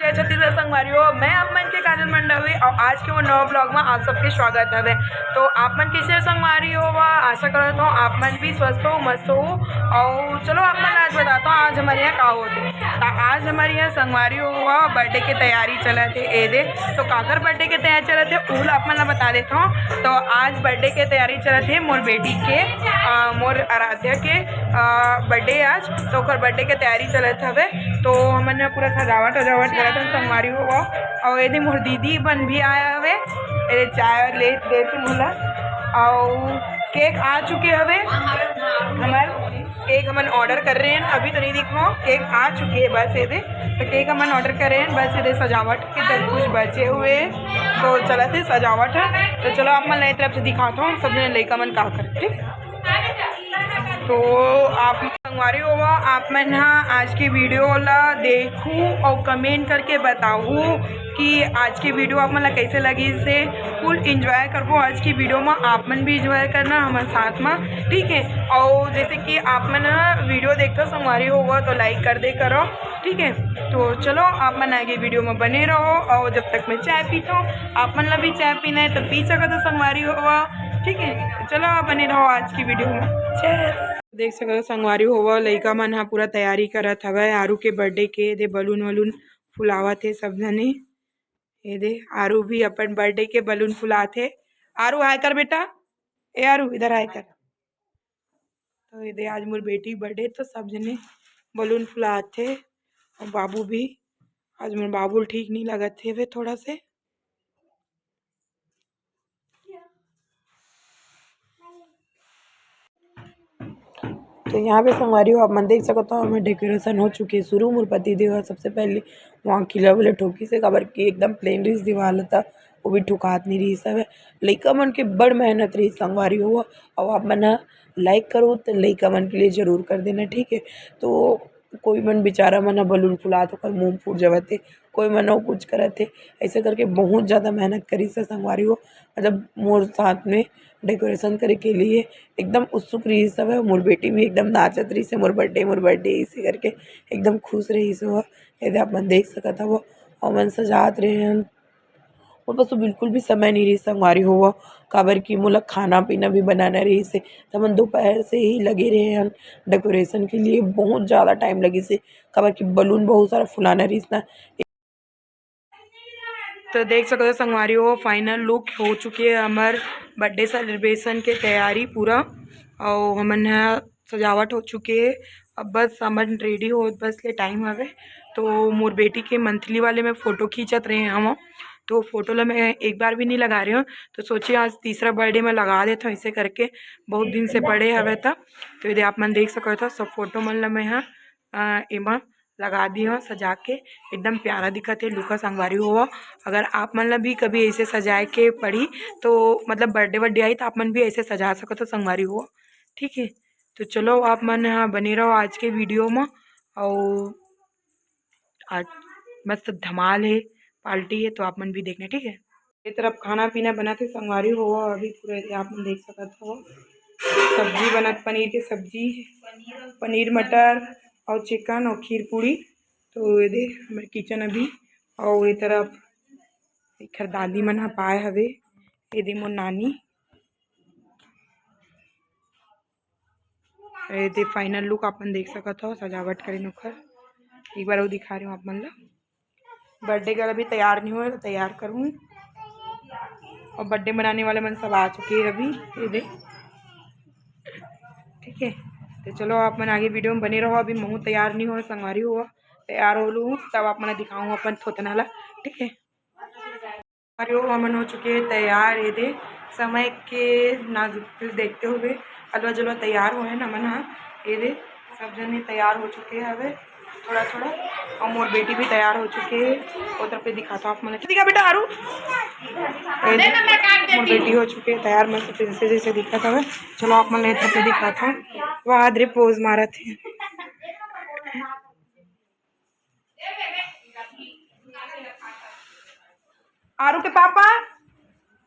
जय छत्तीसगढ़ संगवारियों, मैं आप मन के काजल मंडवी और आज के वो नवा ब्लॉग में आप सबके स्वागत है। तो आप मन कैसे संगवारी हो वा आशा करता हूँ आप मन भी स्वस्थ हो मस्त हो। और चलो आप मन आज बताता हूँ आज हमारे यहाँ का होते। तो आज हमारे यहाँ संगवारी हुआ बर्थडे की तैयारी चला थे ए दे। तो काकर बर्थडे के तैयारी चला थे उल आप मन बता देता हूँ। तो आज बर्थडे के तैयारी चला थे मोर बेटी के मोर आराध्या के बर्थडे आज। तो बर्थडे के तैयारी चलत हवे। तो हमने पूरा सजावट करत संगवारी हुआ। और यदि मोर दीदी बन भी आया हवे चाय ले देते मोला। और केक आ चुके हवे हमार केक हमन ऑर्डर कर रहे हैं अभी तो नहीं दिखो केक आ चुके हैं बस ये। तो केक हमन ऑर्डर कर रहे हैं बस ये सजावट के तो कुछ बचे हुए तो चला थे सजावट है। तो चलो आप मन नई तरफ से दिखाता हूँ सब लड़का मन का करते। तो आप संगवारी होगा आप मन आज की वीडियो ला देखूँ और कमेंट करके बताऊँ कि आज की वीडियो आप मन कैसे लगी। से फुल इंजॉय करबो आज की वीडियो में आप मन भी इंजॉय करना हमारे साथ में ठीक है। और जैसे कि आप मन वीडियो देखते संगवारी होगा तो लाइक कर दे करो ठीक है। तो चलो आप मन आगे वीडियो में बने रहो। और जब तक मैं चाय पीता हूँ आप मन ला भी चाय पीना है तो पी सकते हो संगवारी होगा ठीक है। चलो आप बने रहो आज की वीडियो में। देख सकते संगवारी होवा लइका मन हा पूरा तैयारी करत हवे आरू के बर्थडे के दे बलून वलून फुलावत है सब जने। ये दे आरू भी अपन बर्थडे के बलून फुलाते। आरू आय कर बेटा ए आरू इधर आय कर। तो ये दे आज मोर बेटी बर्थडे तो सब जने बलून फुलाते। और बाबू भी आज मोर बाबू ठीक नहीं लगत थे वे थोड़ा से। तो यहाँ पे संगवारी हो आप मन देख सकते हो हमें डेकोरेशन हो चुकी है शुरू। मोर पति देव सबसे पहले वहाँ खिला वाले ठोकी से खबर की एकदम प्लेन रही दीवार था वो भी ठुकात नहीं रही सब लइका मन के बड़ मेहनत रही संगवारी हुआ। और आप मन लाइक करो तो लइका मन के लिए ज़रूर कर देना ठीक है। तो कोई मन बेचारा मन बलून फुला तो कर मुँह फूट जावत थे कोई मन कुछ करत थे ऐसे करके बहुत ज़्यादा मेहनत करी से संगवारी हो। मतलब मोर साथ में डेकोरेशन करे के लिए एकदम उत्सुक रही सब है। मोर बेटी भी एकदम नाचत रही से मोर बर्थडे इसी करके एकदम खुश रही से वो यदि आप मन देख सकता वो। और मन सजात रहे हैं और बस बिल्कुल भी समय नहीं रही संगवारी हुआ काबर की मोला खाना पीना भी बनाना रही से। तो हम दोपहर से ही लगे रहे हैं डेकोरेशन के लिए बहुत ज़्यादा टाइम लगी से काबर की बलून बहुत सारा फुलाना रही ना। तो देख सकते हो संगवारी हो फाइनल लुक हो चुकी है हमार बर्थडे सेलिब्रेशन के तैयारी पूरा। और हमन सजावट हो चुकी है अब बस हमन रेडी हो बस के टाइम हवे। तो मोर बेटी के मंथली वाले में फ़ोटो खींचत रहे हम। तो फोटो ला मैं एक बार भी नहीं लगा रही हूँ तो सोचिए आज तीसरा बर्थडे में लगा देता हूँ ऐसे करके बहुत दिन से पड़े हवे था। तो यदि आप मन देख सको था सब फोटो मन ला मैं एमा लगा दी हूँ सजा के एकदम प्यारा दिखत है लुका संगवारी हुआ। अगर आप मन ला भी कभी ऐसे सजाए के पड़ी तो मतलब बर्थडे वर्डे आई तो आप मन भी ऐसे सजा सको तो संगवारी हुआ ठीक है। तो चलो आप मन बने रहो आज के वीडियो में। और आज मस्त धमाल है पार्टी है तो आप मन भी देखना ठीक है। एक तरफ खाना पीना बनाते संगवारी हो अभी पूरे आप मन देख सकते हो सब्जी बनत पनीर की सब्जी पनीर मटर और चिकन और खीर पूड़ी। तो ये दे हमारे किचन अभी और ये तरफ खर दादी मन पाए हवे ये दे मोर नानी ये दे फाइनल लुक आप मन देख सकते हो सजावट करे नोखर एक बार वो दिखा रही हूँ आप मन ला। बर्थडे का अभी तैयार नहीं हुआ तो तैयार करूँ और बर्थडे मनाने वाले मन सब आ चुके हैं अभी ये दे ठीक है। तो चलो आप मन आगे वीडियो में बने रहो अभी महू तैयार नहीं हो संगवारी हुआ तैयार हो लूँ तब आप मन दिखाऊँ अपन थोतना ला ठीक है। मन हो चुके हैं तैयार ये दे समय के नाजुक देखते हुए अलवा जलवा तैयार हुए ना मन ये दे सब जने तैयार हो चुके हैं हवे थोड़ा थोड़ा। और मोर बेटी भी तैयार हो चुके हैं वो तरफ पे दिखाता हूँ आप मन दिखा बेटा आरू मोर बेटी हो चुके हैं तैयार मैं जैसे जैसे दिखा था। चलो आप मन तरफ पे दिखाता हूँ वहाँ अदरे पोज मारा थे। आरू के पापा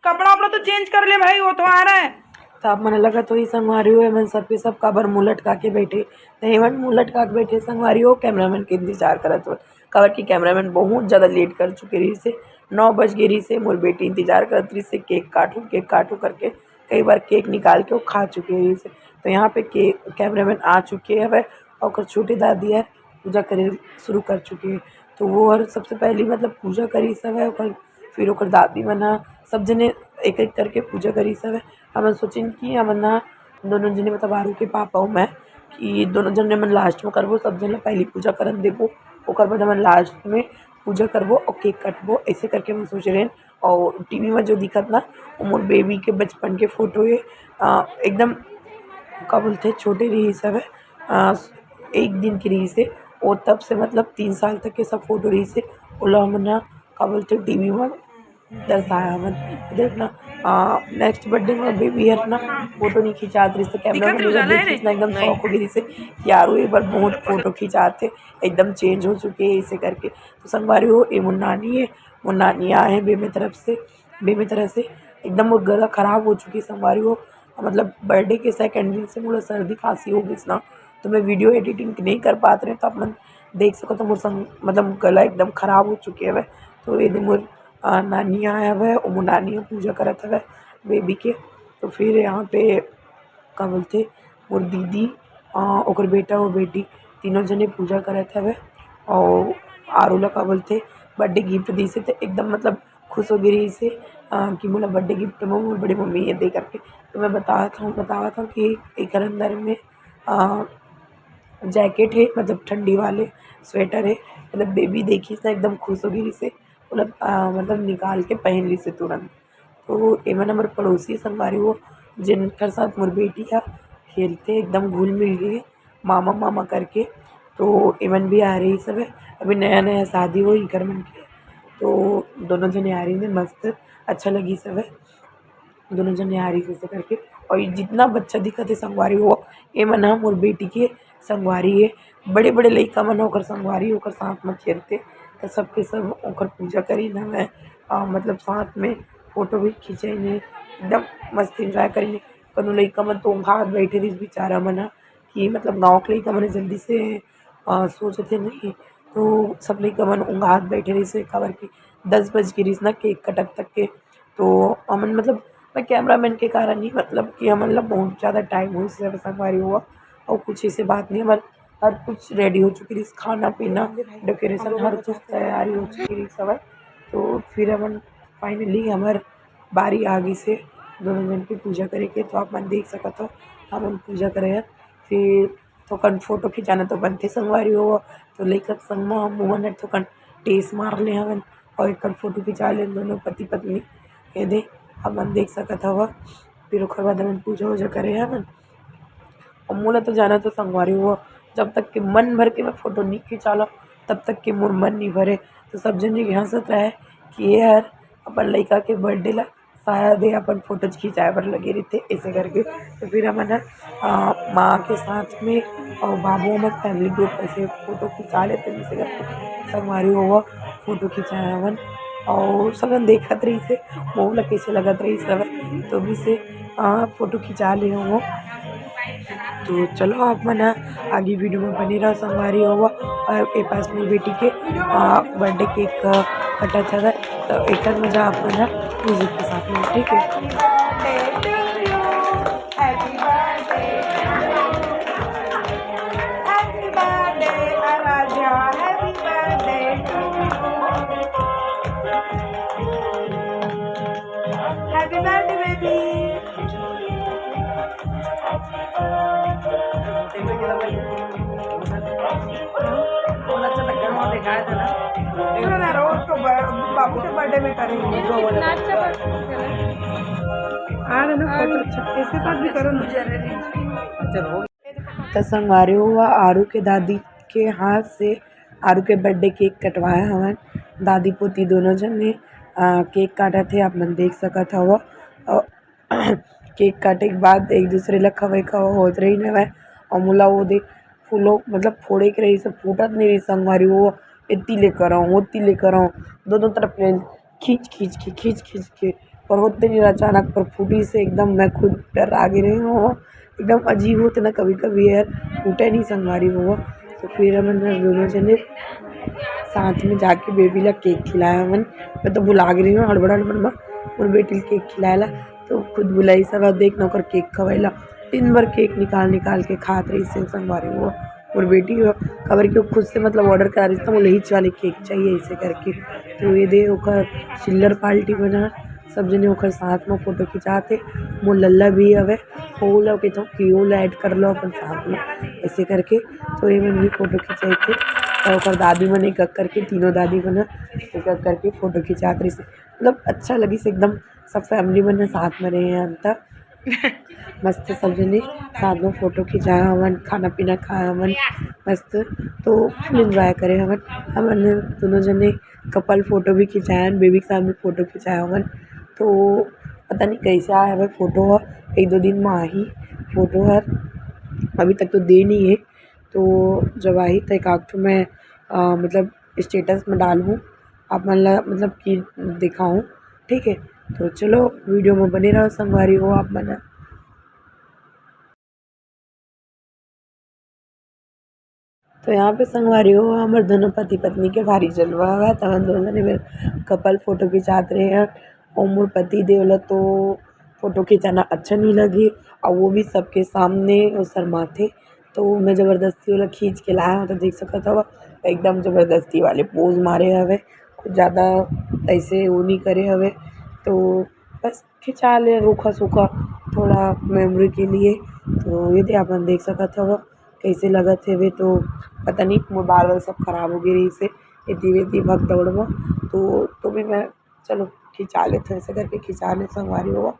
कपड़ा वपड़ा तो चेंज कर ले भाई वो तो आ रहा है। तो आप मन लगा तो ही संगवारी हो मन सबके सब काबर मुँह लटका के बैठे तो हेमन मुँह लटका के बैठे संगवारी हो कैमरामैन के इंतजार करत हो कवर की कैमरामैन बहुत ज़्यादा लेट कर चुके रही से 9 बज गए रही से। मोर बेटी इंतजार करती रही से केक काटूँ करके कई बार केक निकाल के वो खा चुके रही से। तो यहाँ पे केक कैमरामैन आ चुके हैं वह और छोटी दादी है पूजा करे शुरू कर चुकी है। तो वो और सबसे पहली मतलब पूजा करी सब है ओकर फिर ओकर दादी मना सब जने एक एक करके पूजा करी सब है। हमन सोचिन कि हमन ना दोनों जने मतलब आरू के पापा और मैं कि दोनों जने मन लास्ट में करबो सब जने पहली पूजा करन देबो ओकर बाद हमन लास्ट में पूजा करबो और केक काटबो ऐसे करके हम सोच रहे हैं। और टीवी में जो दिखत ना वो मोर बेबी के बचपन के फोटो है एकदम का बोलते छोटे रही सब है 1 दिन की रही से और तब से मतलब 3 साल तक के सब फोटो रही से ओला हमन का बोलते टीवी में दर्शाया हमन देखना। नेक्स्ट बर्थडे में बेबी है ना फोटो नहीं खिंचात रही से कैमरा में खींचना एकदम शौक हो गई से यारो एक बार बहुत फोटो खिंचाते एकदम चेंज हो चुके हैं ऐसे करके। तो संगवारी हो ये मुन्नानी है मुन्नानी आए हैं बेबी तरफ से एकदम वो गला ख़राब हो चुकी है संगवारी हो मतलब बर्थडे के सेकंड दिन से मुझे सर्दी खांसी हो गई ना तो मैं वीडियो एडिटिंग नहीं कर पाते रहे तो आप मन देख सको तो मुझे मतलब गला एकदम ख़राब हो चुके है वह। तो ये दिन मोर नानी आया हुआ है और मोर नानी पूजा करत हवे बेबी के। तो फिर यहाँ पे का बोलते मोर दीदी ओकर बेटा और बेटी तीनों जने पूजा करत हवे और आरू ला का बोलते बर्थडे गिफ्ट दी से तो एकदम मतलब खुश हो गई से कि मोला बर्थडे गिफ्ट में मोर बड़ी मम्मी ये दे करके। तो मैं बतावा था कि एक अंदर में जैकेट है मतलब ठंडी वाले स्वेटर है मतलब बेबी देखी से एकदम खुश हो गई से मतलब निकाल के पहन ली से तुरंत। तो एमन हमारे पड़ोसी संगवारी वो जिनकर साथ मोर बेटी है खेलते एकदम घुल मिल गए मामा करके। तो एमन भी आ रही सब है अभी नया शादी हो इकर मन के। तो दोनों जने आ रही है मस्त अच्छा लगी सब है दोनों जने आ रही जैसे करके। और ये जितना बच्चा दिखत है संगवारी हो ये मन हम मोर बेटी के संगवारी है बड़े बड़े लइका मन होकर संगवारी होकर साथ में खेलते तो सबके सब ओकर पूजा करी ना मैं मतलब साथ में फ़ोटो भी खिंचैनी एकदम मस्त एंजॉय करेंगे। कौनो लइका मन तो भाग बैठे रहिस बेचारा मन ह कि मतलब गाँव के लइका मन जल्दी से सोचते नहीं। तो सब लइका मन उंघात बैठे रहिस काबर कि 10 बज गे रहिस ना केक कटक तक के। तो हमन मतलब मैं कैमरामैन के कारण ही मतलब कि हमन ला बहुत ज़्यादा टाइम होइस संगवारी हुआ और कुछ ऐसे बात नहीं हमार हर कुछ रेडी हो चुकी रही खाना पीना डेकोरेशन हर चीज़ तैयारी हो चुकी रही सब। तो फिर हमन फाइनली हमार बारी आ गई से दोनों जन की पूजा करे के। तो आप मन देख सकत हो हमन पूजा करे हैं फिर थोकन फोटो खिंचाना तो बनते संगवारी हो। तो लेकर संग में हम मन थोकन टेस मार ले हमन और एक फोटो खिंचा ले दोनों पति पत्नी ये दे हमन देख सकत हवा। फिर ओकर बाद हमन पूजा वूजा करे हमन और मोला तो जाना तो संगवारी हुआ जब तक कि मन भर के मैं फ़ोटो नहीं खिंचाला तब तक कि मोर मन नहीं भरे। तो सब जने हंसत रहे कि ये यार अपन लइका के बर्थडे ला शायद ये अपन फ़ोटोज खिंचाए बर लगे रहिथे ऐसे करके। तो फिर हमन माँ के साथ में और बाबू हमन फैमिली ग्रुप ऐसे फ़ोटो खिंचा लेते जैसे करके संगवारी हुआ फ़ोटो खिंचाए हमन और सबन देखत रही से मोह ला कैसे लगत रही सब। तो भी से फ़ोटो खिंचा ले हो। तो चलो आप मन आगे वीडियो में बने रहो संगवारी हो और ए पास में बेटी के बर्थडे केक कटत है तो एक मजा आप मन म्यूजिक के साथ में ठीक है। बाबू के बर्थडे में करेंगे तो संगवारी हुआ आरू के दादी के हाथ से आरू के बर्थडे केक कटवाया हवन दादी पोती दोनों जन ने केक काटा थे आप मन देख सकत हवा। और केक काटे के बाद एक दूसरे ला खवाई होत रही न और मोला वो देख फूलों मतलब फोड़े के रही सब फूटत नहीं रही संगवारी वो इतनी लेकर आऊँ उतनी लेकर आऊँ दोनों तरफ ले खींच के और होते नहीं अचानक पर फूटी से एकदम मैं खुद डर आगे रही हूँ एकदम अजीब होते ना कभी कभी यार फूटे नहीं संगवारी हुआ। तो फिर हमन दोनों जने साथ में जाके बेबी ला केक खिलाया मन। मैं तो भुला गई हूँ हड़बड़ा में और बेटी केक खिलाया तो खुद बुलाई सब देख नौकर केक खवाइला। दिन भर केक निकाल के खात रही से संगवारी वो और बेटी खबर की खुद से मतलब ऑर्डर करा रही था, वो लहीच वाले केक चाहिए ऐसे करके। तो ये दे ओकर चिल्लर पार्टी बना सब जने ओकर साथ में फोटो खिंचाते। मोर लल्ला भी हवे हो लो के तो क्यों ऐड कर लो अपन साथ में ऐसे करके। तो ये में भी फोटो खिंचाई थे और ओकर दादी मन एक करके तीनों दादी बना एक करके फोटो खिंचात रही से। मतलब अच्छा लगी से एकदम सब फैमिली मन साथ में रहे हैं अंता मस्त सब जने साथ में फोटो खिंचाया हमन खाना पीना खाया हमन मस्त। तो फुल इंजॉय करे हमन दोनों जने कपल फोटो भी खिंचाया बेबी के साथ भी फोटो खिंचाया हमन। तो पता नहीं कैसे आया है फोटो एक दो दिन में आही फोटो हर अभी तक तो दे नहीं है। तो जब आई तो एक आध मैं मतलब स्टेटस में डालूँ आप मन ला मतलब कि दिखाऊँ ठीक है। तो चलो वीडियो में बने रहो संगवारी हो आप मन। तो यहाँ पे संगवारी हो हमारे दोनों पति पत्नी के भारी जलवा हुआ है। तब दोनों जने मेरे कपल फोटो खिंचाते रहे हैं और मोर पति देवला तो फोटो खिंचाना अच्छा नहीं लगी और वो भी सबके सामने और शर्माते। तो मैं ज़बरदस्ती वाला खींच के लाया हूँ तो देख सकता था एकदम ज़बरदस्ती वाले पोज मारे हवे कुछ ज़्यादा ऐसे वो नहीं करे हवे। तो बस खिंचा ले रूखा सूखा थोड़ा मेमोरी के लिए। तो ये थे अपन देख सकते हो कैसे लगत है वे। तो पता नहीं मोबाइल वाल सब खराब हो गई रही से इतनी वेती भग दौड़ में। तो भी मैं चलो खिंचा लेते ऐसे करके खिंचा ले संगवारी होगा।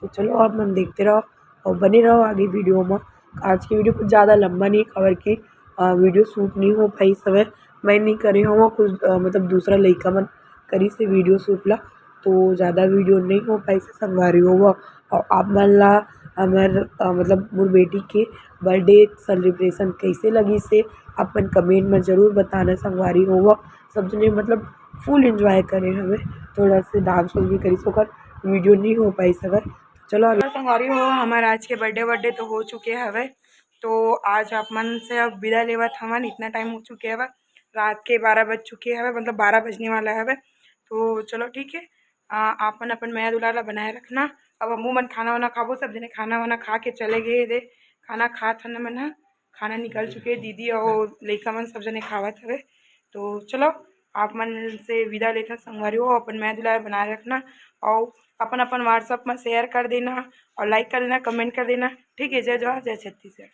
तो चलो अब मन देखते रहो और बने रहो आगे वीडियो में। आज की वीडियो कुछ ज़्यादा लंबा नहीं खबर की वीडियो शूट नहीं हो पाई समय मैं नहीं करी हूँ कुछ मतलब दूसरा लड़का मन करी से वीडियो शूट ला। तो ज़्यादा वीडियो नहीं हो पाई से संगवारी होगा। और आप मन ला हमार मतलब मोर बेटी के बर्थडे सेलिब्रेशन कैसे लगी से अपन कमेंट में ज़रूर बताना संगवारी होगा। सब जने मतलब फुल इंजॉय करे हमें थोड़ा से डांस भी करी सोकर वीडियो नहीं हो पाई सगर। चलो अभी संगवारी हो हमारे आज के बर्थडे तो हो चुके हवे। तो आज आप मन से अब विदा लेवत हमन इतना टाइम हो चुके हवे रात के 12 बज चुके हवे मतलब 12 बजने वाला हवे। तो चलो ठीक है आप मन अपन माया दुलार ला बनाए रखना। अब अम्मू मन खाना वाना खाबो सब जने खाना वाना खा के चले गए दे खाना खात हन मन ह खाना निकल चुके दीदी और लइका मन सब जने खावत हवे। तो चलो आप मन से विदा लेता संगवारी हो अपन माया दुलार बनाए रखना और अपन अपन व्हाट्सअप में शेयर कर देना और लाइक कर देना कमेंट कर देना ठीक है। जय जवाहर जय छत्तीसगढ़।